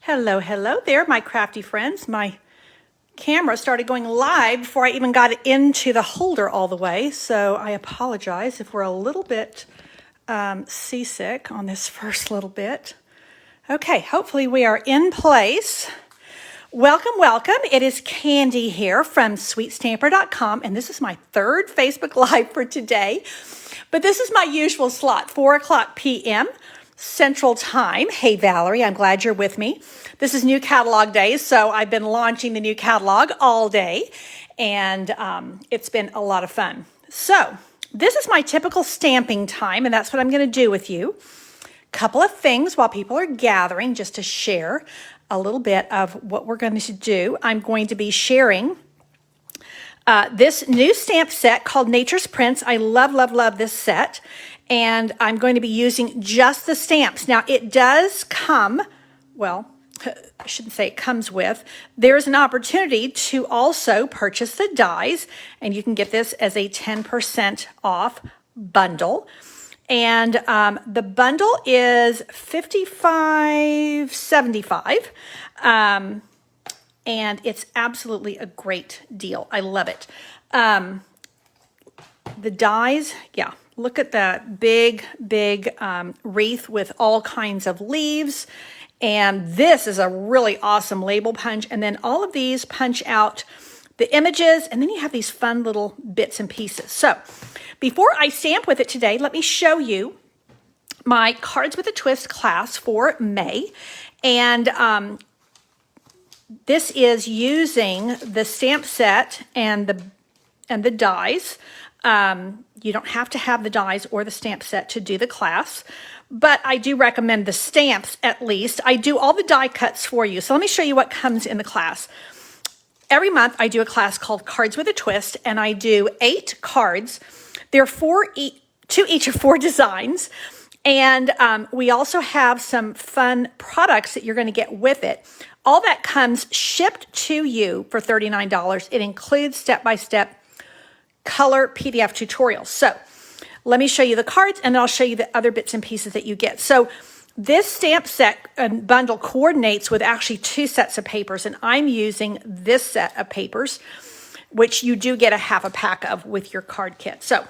Hello, hello there, my crafty friends. My camera started going live before I even got it into the holder all the way, so I apologize if we're a little bit seasick on this first little bit. Okay, hopefully we are in place. Welcome, welcome. It is Candy here from sweetstamper.com, and this is my third Facebook Live for today. But this is my usual slot, 4 o'clock p.m. Central Time. Hey, Valerie, I'm glad you're with me. This is new catalog day, so I've been launching the new catalog all day, and it's been a lot of fun. So this is my typical stamping time, and that's what I'm going to do with you. Couple of things while people are gathering, just to share a little bit of what we're going to do. I'm going to be sharing this new stamp set called Nature's Prints. I love, love, love this set. And I'm going to be using just the stamps. Now, it does come, well, I shouldn't say it comes with, there's an opportunity to also purchase the dies, and you can get this as a 10% off bundle. And the bundle is $55.75, and it's absolutely a great deal. I love it. The dies, yeah. Look at that big, big wreath with all kinds of leaves. And this is a really awesome label punch. And then all of these punch out the images. And then you have these fun little bits and pieces. So before I stamp with it today, let me show you my Cards with a Twist class for May. And this is using the stamp set and the dies. You don't have to have the dies or the stamp set to do the class, but I do recommend the stamps at least. I do all the die cuts for you. So let me show you what comes in the class. Every month I do a class called Cards with a Twist, and I do 8 cards. There are two each of 4 designs. And we also have some fun products that you're going to get with it. All that comes shipped to you for $39. It includes step-by-step color PDF tutorials. So let me show you the cards, and then I'll show you the other bits and pieces that you get. So this stamp set and bundle coordinates with actually 2 sets of papers, and I'm using this set of papers, which you do get a half a pack of with your card kit. So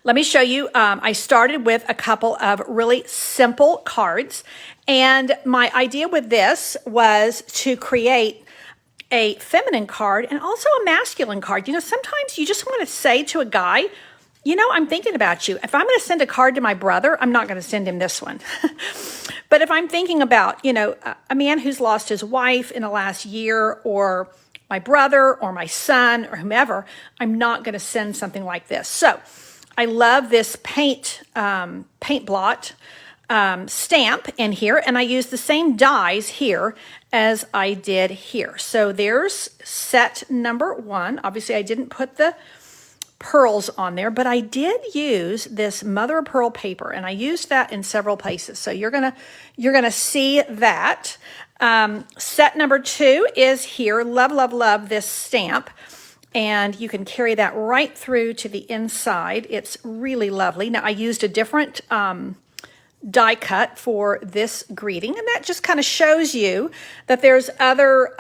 let me show you. I started with a couple of really simple cards, and my idea with this was to create a feminine card and also a masculine card. You know, sometimes you just want to say to a guy, you know, I'm thinking about you. If I'm going to send a card to my brother, I'm not going to send him this one. But if I'm thinking about, you know, a man who's lost his wife in the last year, or my brother or my son or whomever, I'm not going to send something like this. So I love this paint blot stamp in here, and I use the same dies here as I did here. So there's set number 1. Obviously I didn't put the pearls on there, but I did use this mother of pearl paper, and I used that in several places. So you're gonna see that. Set number 2 is here. Love, love, love this stamp. And you can carry that right through to the inside. It's really lovely. Now I used a different die cut for this greeting, and that just kind of shows you that there's other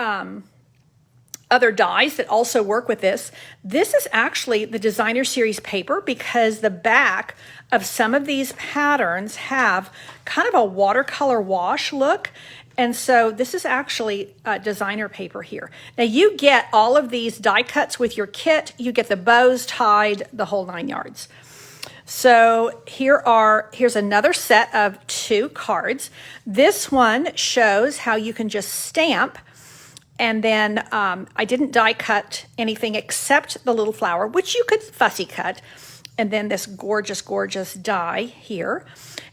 dies that also work with this. This is actually the designer series paper, because the back of some of these patterns have kind of a watercolor wash look, and so this is actually designer paper here. Now you get all of these die cuts with your kit. You get the bows tied, the whole 9 yards. So here's another set of 2 cards. This one shows how you can just stamp, and then I didn't die cut anything except the little flower, which you could fussy cut, and then this gorgeous, gorgeous die here.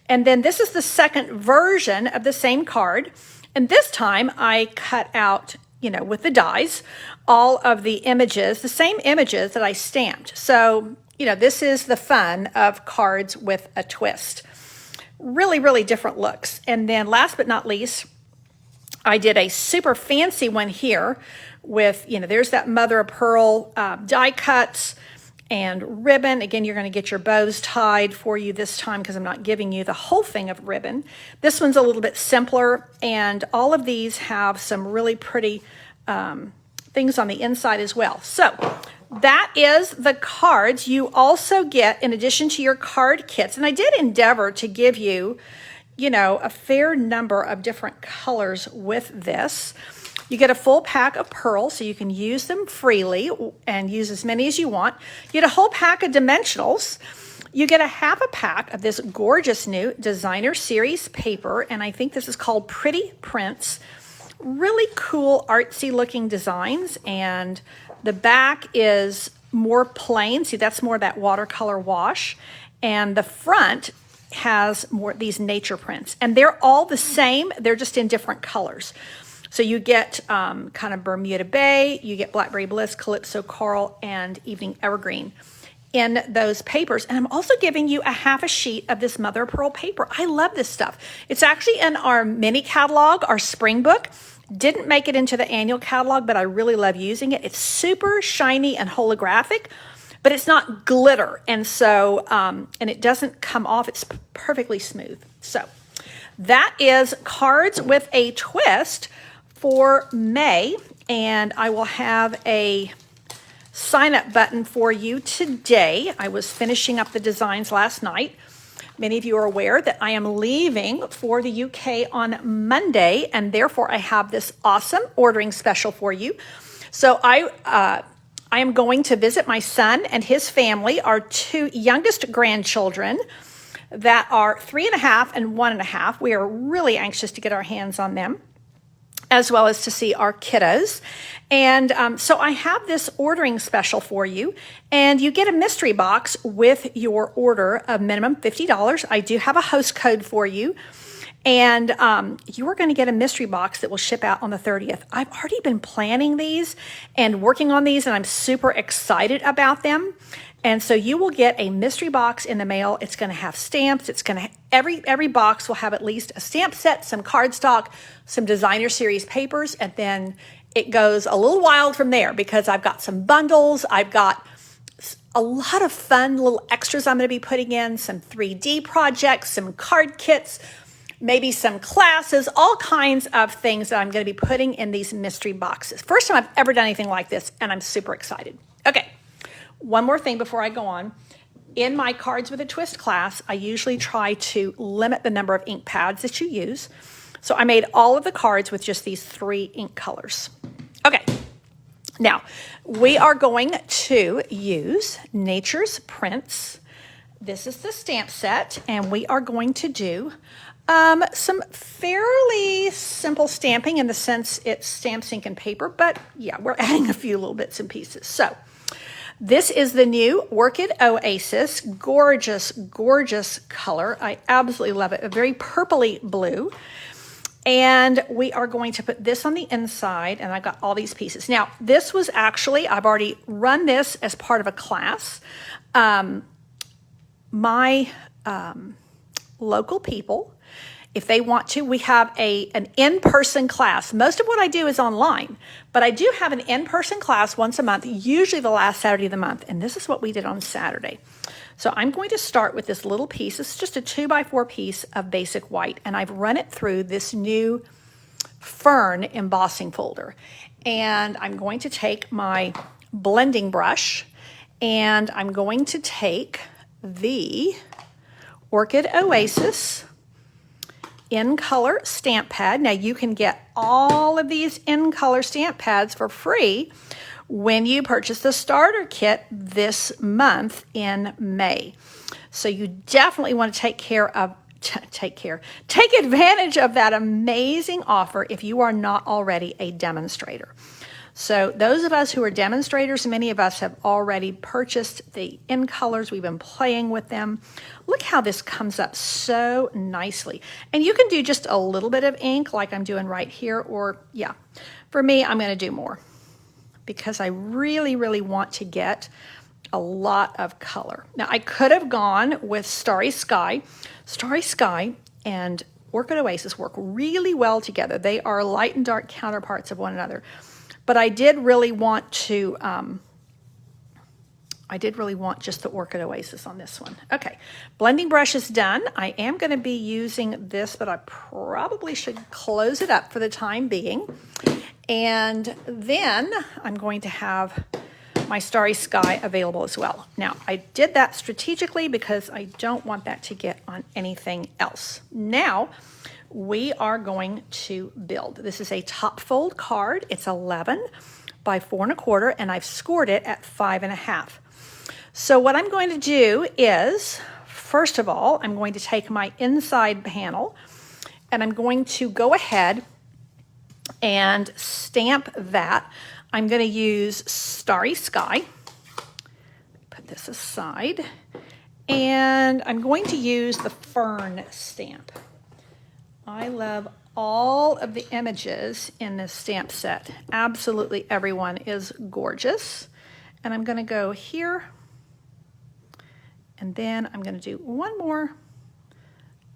And then this is the second version of the same card, and this time I cut out, you know, with the dies, all of the images, the same images that I stamped. So you know, this is the fun of Cards with a Twist. Really, really different looks. And then last but not least, I did a super fancy one here with, you know, there's that mother of pearl die cuts, and ribbon. Again, you're going to get your bows tied for you this time because I'm not giving you the whole thing of ribbon. This one's a little bit simpler, and all of these have some really pretty things on the inside as well. So that is the cards. You also get, in addition to your card kits, and I did endeavor to give you, you know, a fair number of different colors with this. You get a full pack of pearls, so you can use them freely and use as many as you want. You get a whole pack of dimensionals. You get a half a pack of this gorgeous new designer series paper, and I think this is called Pretty Prints. Really cool artsy looking designs, and the back is more plain. See, that's more that watercolor wash, and the front has more these nature prints, and they're all the same. They're just in different colors. So you get kind of Bermuda Bay, you get Blackberry Bliss, Calypso Coral, and Evening Evergreen in those papers. And I'm also giving you a half a sheet of this mother of pearl paper. I love this stuff. It's actually in our mini catalog, our spring book. Didn't make it into the annual catalog, but I really love using it. It's super shiny and holographic, but it's not glitter. And so, and it doesn't come off. It's perfectly smooth. So that is Cards with a Twist for May, and I will have a sign up button for you today. I was finishing up the designs last night. Many of you are aware that I am leaving for the UK on Monday, and therefore I have this awesome ordering special for you. So I am going to visit my son and his family, our two youngest grandchildren that are 3.5 and 1.5. We are really anxious to get our hands on them, as well as to see our kiddos. And so I have this ordering special for you, and you get a mystery box with your order of minimum $50. I do have a host code for you, and you are going to get a mystery box that will ship out on the 30th. I've already been planning these and working on these, and I'm super excited about them. And so you will get a mystery box in the mail. It's going to have stamps. It's going to every box will have at least a stamp set, some cardstock, some designer series papers, and then it goes a little wild from there because I've got some bundles. I've got a lot of fun little extras I'm going to be putting in, some 3D projects, some card kits, maybe some classes, all kinds of things that I'm going to be putting in these mystery boxes. First time I've ever done anything like this, and I'm super excited. Okay. One more thing before I go on. In my Cards with a Twist class, I usually try to limit the number of ink pads that you use. So I made all of the cards with just these 3 ink colors. Okay, now we are going to use Nature's Prints. This is the stamp set, and we are going to do some fairly simple stamping in the sense it's stamps, ink, and paper, but yeah, we're adding a few little bits and pieces. So this is the new Orchid Oasis. Gorgeous, gorgeous color. I absolutely love it. A very purpley blue. And we are going to put this on the inside, and I've got all these pieces. Now, this was actually, I've already run this as part of a class. My local people, if they want to, we have an in-person class. Most of what I do is online, but I do have an in-person class once a month, usually the last Saturday of the month, and this is what we did on Saturday. So I'm going to start with this little piece. It's just a 2x4 piece of basic white, and I've run it through this new fern embossing folder. And I'm going to take my blending brush, and I'm going to take the Orchid Oasis in color stamp pad. Now you can get all of these in color stamp pads for free when you purchase the starter kit this month in May. So you definitely want to take advantage of that amazing offer if you are not already a demonstrator. So those of us who are demonstrators, many of us have already purchased the in colors. We've been playing with them. Look how this comes up so nicely. And you can do just a little bit of ink like I'm doing right here, or yeah, for me, I'm going to do more because I really, really want to get a lot of color. Now I could have gone with Starry Sky. Starry Sky and Orchid Oasis work really well together. They are light and dark counterparts of one another. But I did really want to I did really want just the Orchid Oasis on this one. Okay, blending brush is done. I am going to be using this, but I probably should close it up for the time being. And then I'm going to have my Starry Sky available as well. Now, I did that strategically because I don't want that to get on anything else. Now, we are going to build. This is a top fold card. It's 11 by 4 1/4, and I've scored it at 5 1/2. So what I'm going to do is, first of all, I'm going to take my inside panel and I'm going to go ahead and stamp that. I'm going to use Starry Sky. Put this aside. And I'm going to use the Fern stamp. I love all of the images in this stamp set. Absolutely everyone is gorgeous. And I'm going to go here. And then I'm going to do one more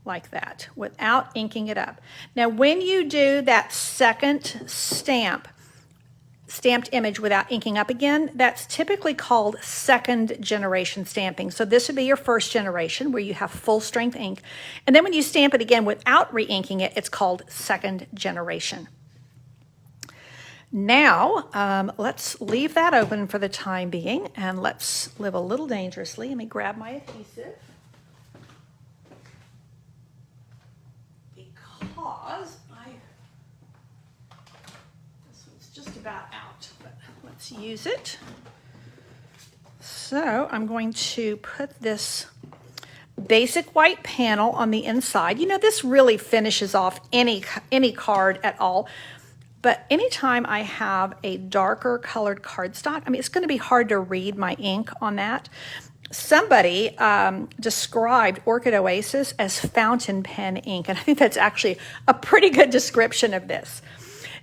like that without inking it up. Now, when you do that second stamped image without inking up again, that's typically called second generation stamping. So this would be your first generation where you have full strength ink. And then when you stamp it again without re-inking it, it's called second generation. Now, let's leave that open for the time being, and let's live a little dangerously. Let me grab my adhesive. Because this one's just about out, but let's use it. So I'm going to put this basic white panel on the inside. You know, this really finishes off any card at all. But anytime I have a darker colored cardstock, I mean, it's going to be hard to read my ink on that. Somebody described Orchid Oasis as fountain pen ink, and I think that's actually a pretty good description of this.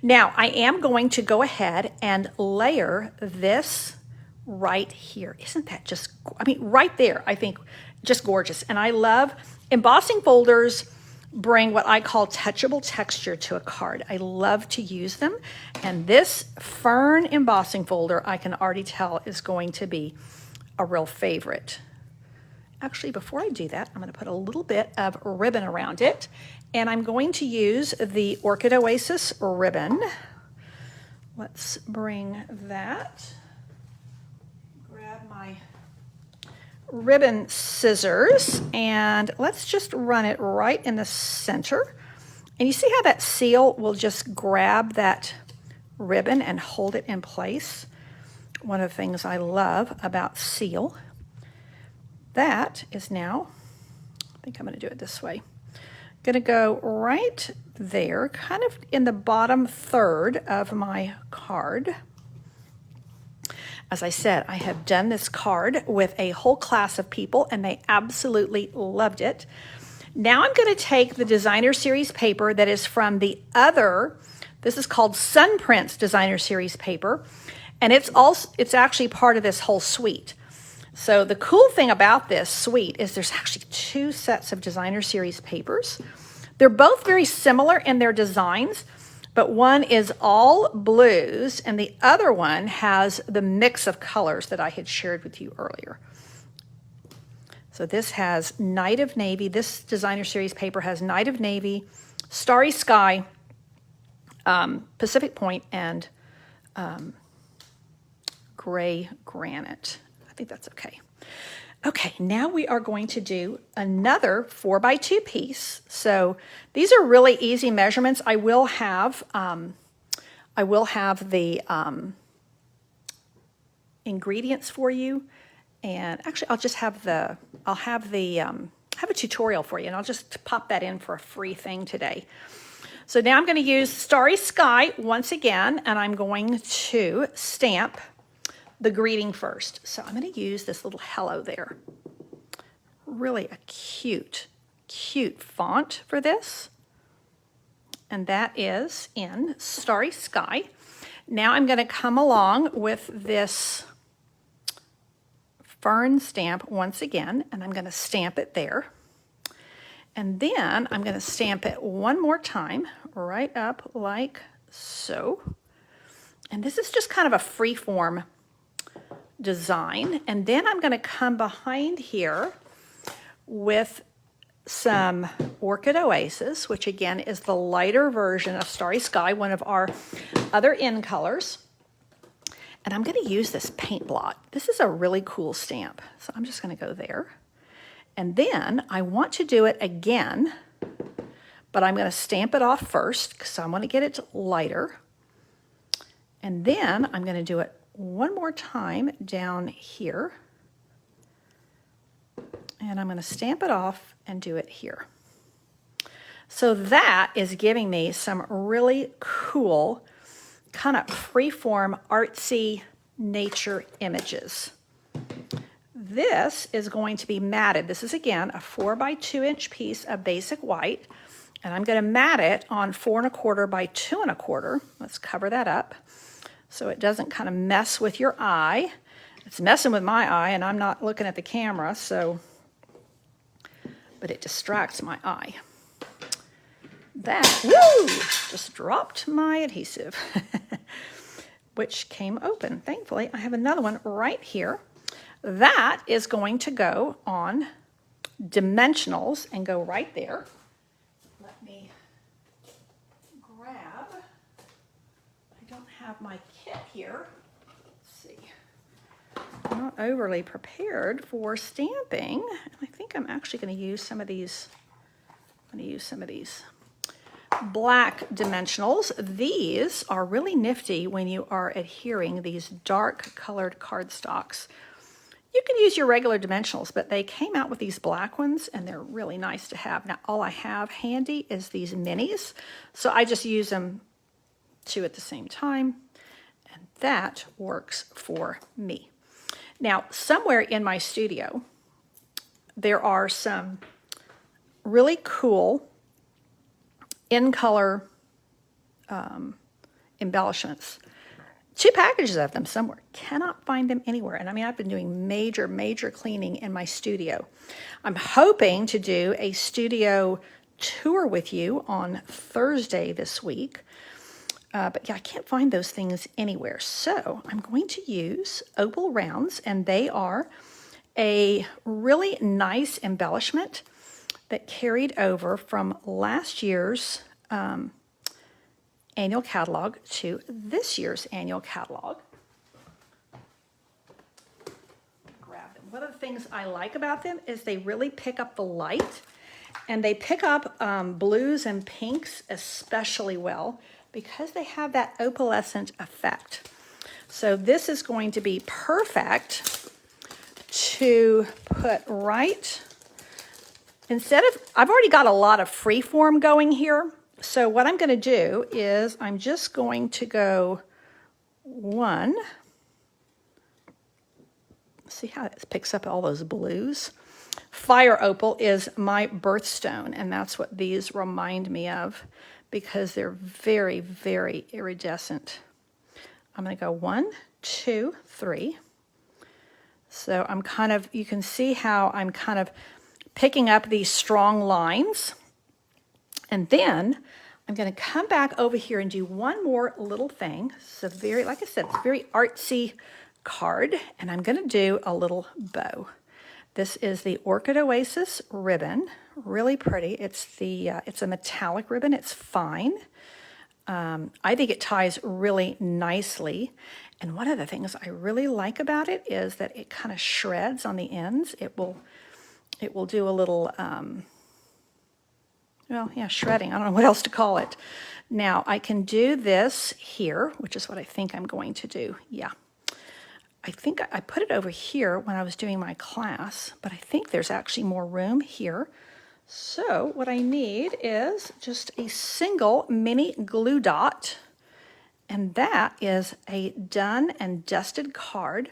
Now, I am going to go ahead and layer this right here. Isn't that just, I mean, right there, I think, just gorgeous. And I love embossing folders. Bring what I call touchable texture to a card. I love to use them. And this Fern embossing folder, I can already tell, is going to be a real favorite. Actually, before I do that, I'm going to put a little bit of ribbon around it. And I'm going to use the Orchid Oasis ribbon. Let's bring that. Grab my ribbon scissors and let's just run it right in the center. And you see how that seal will just grab that ribbon and hold it in place? One of the things I love about seal. That is now, I think I'm going to do it this way. Going to go right there, kind of in the bottom third of my card. As I said, I have done this card with a whole class of people and they absolutely loved it. Now I'm going to take the designer series paper that is from the other, this is called Sunprints designer series paper, and it's actually part of this whole suite. So the cool thing about this suite is there's actually 2 sets of designer series papers. They're both very similar in their designs, but one is all blues and the other one has the mix of colors that I had shared with you earlier. So this has Night of Navy. This designer series paper has Night of Navy, Starry Sky, Pacific Point, and Gray Granite. I think that's okay. Okay, now we are going to do another 4x2 piece. So these are really easy measurements. I will have the ingredients for you, and actually I'll just have the have a tutorial for you, and I'll just pop that in for a free thing today. So now I'm going to use Starry Sky once again, and I'm going to stamp the greeting first. So I'm going to use this little hello there. Really a cute font for this. And that is in Starry Sky. Now I'm going to come along with this Fern stamp once again, and I'm going to stamp it there. And then I'm going to stamp it one more time, right up like so. And this is just kind of a free form design. And then I'm going to come behind here with some Orchid Oasis, which again is the lighter version of Starry Sky, one of our other in colors. And I'm going to use this paint blot. This is a really cool stamp. So I'm just going to go there. And then I want to do it again, but I'm going to stamp it off first because I want to get it lighter. And then I'm going to do it one more time down here. And I'm going to stamp it off and do it here. So that is giving me some really cool kind of freeform artsy nature images. This is going to be matted. This is again a 4 by 2 inch piece of basic white, and I'm going to mat it on 4 1/4 by 2 1/4. Let's cover that up so it doesn't kind of mess with your eye. It's messing with my eye, and I'm not looking at the camera, but it distracts my eye. That, woo, just dropped my adhesive, which came open. Thankfully, I have another one right here. That is going to go on dimensionals and go right there. Let me grab, I don't have my kit here. Let's see. I'm not overly prepared for stamping. I think I'm actually going to use some of these. I'm going to use some of these black dimensionals. These are really nifty when you are adhering these dark colored cardstocks. You can use your regular dimensionals, but they came out with these black ones and they're really nice to have. Now all I have handy is these minis, so I just use them 2 at the same time, and that works for me. Now somewhere in my studio there are some really cool in color embellishments. 2 packages of them somewhere. Cannot find them anywhere. And I mean, I've been doing major cleaning in my studio. I'm hoping to do a studio tour with you on Thursday this week. But yeah, I can't find those things anywhere. So I'm going to use Opal Rounds, and they are a really nice embellishment that carried over from last year's annual catalog to this year's annual catalog. Grab them. One of the things I like about them is they really pick up the light, and they pick up blues and pinks especially well because they have that opalescent effect. So this is going to be perfect to put right. Instead of, I've already got a lot of freeform going here. So what I'm going to do is I'm just going to go 1. See how it picks up all those blues? Fire opal is my birthstone, and that's what these remind me of because they're very iridescent. I'm going to go 1, 2, 3. So I'm kind of, you can see how I'm kind of picking up these strong lines. And then I'm going to come back over here and do one more little thing. It's a very, like I said, it's a very artsy card, and I'm going to do a little bow. This is the Orchid Oasis ribbon, really pretty. It's a metallic ribbon. It's fine. I think it ties really nicely. And one of the things I really like about it is that it kind of shreds on the ends. It will do a little, well, yeah, shredding. I don't know what else to call it. Now, I can do this here, which is what I think I'm going to do. Yeah. I think I put it over here when I was doing my class, but I think there's actually more room here. So what I need is just a single mini glue dot, and that is a done and dusted card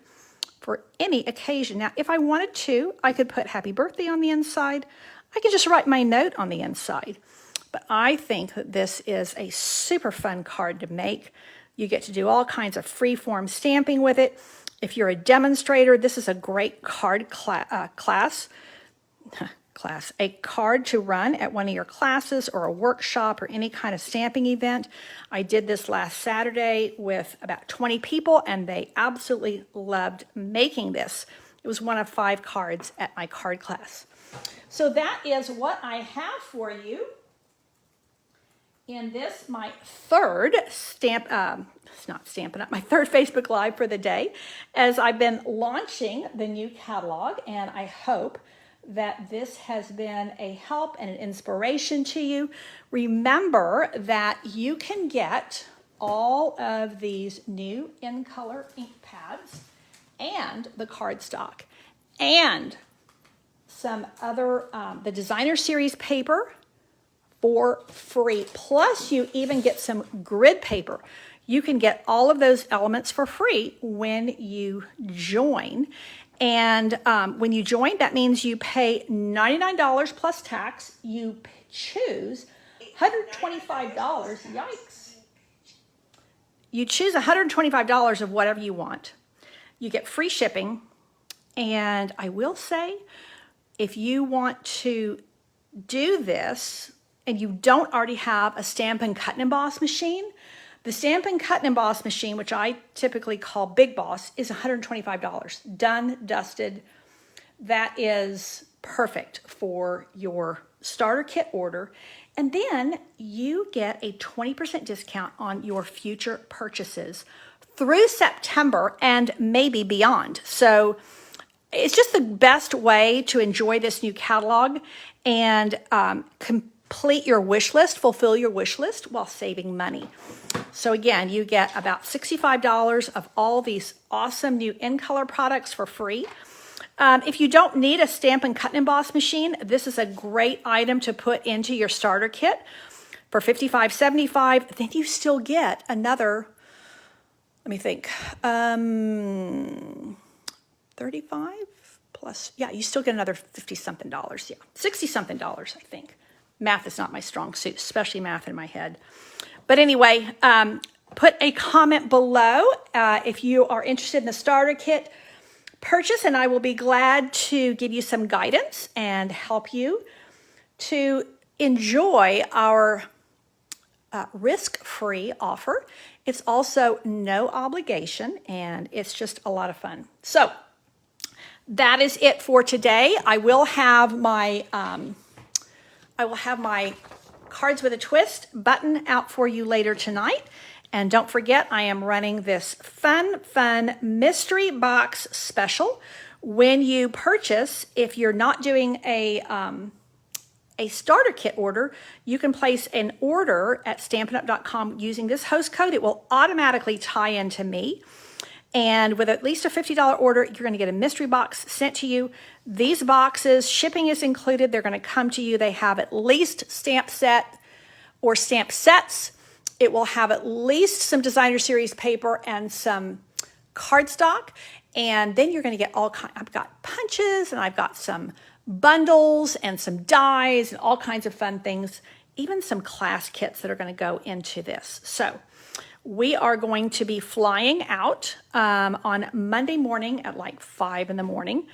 for any occasion. Now, if I wanted to, I could put happy birthday on the inside. I could just write my note on the inside. But I think that this is a super fun card to make. You get to do all kinds of free-form stamping with it. If you're a demonstrator, this is a great card class. class, a card to run at one of your classes or a workshop or any kind of stamping event. I did this last Saturday with about 20 people, and they absolutely loved making this. It was one of 5 cards at my card class. So that is what I have for you in this, my third my third Facebook Live for the day, as I've been launching the new catalog, and I hope that this has been a help and an inspiration to you. Remember that you can get all of these new in color ink pads and the cardstock and some other, the designer series paper for free. Plus you even get some grid paper. You can get all of those elements for free when you join. And when you join, that means you pay $99 plus tax. You choose $125. Yikes. You choose $125 of whatever you want. You get free shipping. And I will say, if you want to do this and you don't already have a Stampin' Cut and Emboss machine, the Stampin' Cut and Emboss machine, which I typically call Big Boss, is $125. Done, dusted. That is perfect for your starter kit order. And then you get a 20% discount on your future purchases through September and maybe beyond. So it's just the best way to enjoy this new catalog and complete your wish list, fulfill your wish list while saving money. So again, you get about $65 of all these awesome new in-color products for free. If you don't need a Stampin' Cut and Emboss machine, this is a great item to put into your starter kit for $55.75. Then you still get another, let me think, 35 plus, yeah, you still get another 50-something dollars. Yeah, 60-something dollars, I think. Math is not my strong suit, especially math in my head. But anyway, put a comment below if you are interested in the starter kit purchase, and I will be glad to give you some guidance and help you to enjoy our risk-free offer. It's also no obligation, and it's just a lot of fun. So that is it for today. I will have my Cards with a Twist button out for you later tonight. And don't forget, I am running this fun mystery box special. When you purchase, if you're not doing a starter kit order, you can place an order at StampinUp.com using this host code. It will automatically tie into me. And with at least a $50 order, you're going to get a mystery box sent to you. These boxes, shipping is included. They're going to come to you. They have at least stamp set or stamp sets. It will have at least some designer series paper and some cardstock. And then you're going to get all kinds. I've got punches and I've got some bundles and some dies and all kinds of fun things, even some class kits that are going to go into this. So we are going to be flying out on Monday morning at like 5 in the morning.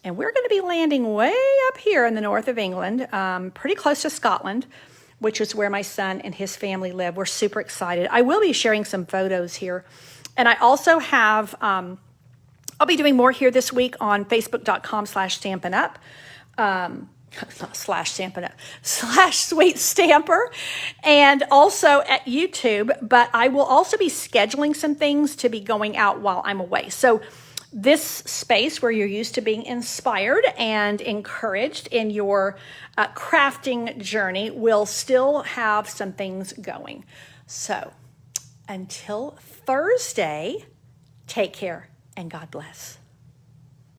And we're going to be landing way up here in the north of England, pretty close to Scotland, which is where my son and his family live. We're super excited. I will be sharing some photos here. And I also have, I'll be doing more here this week on Facebook.com/StampinUp. Not /Stampin' Up, /Sweet Stamper, and also at YouTube, but I will also be scheduling some things to be going out while I'm away. So this space where you're used to being inspired and encouraged in your crafting journey will still have some things going. So until Thursday, take care and God bless.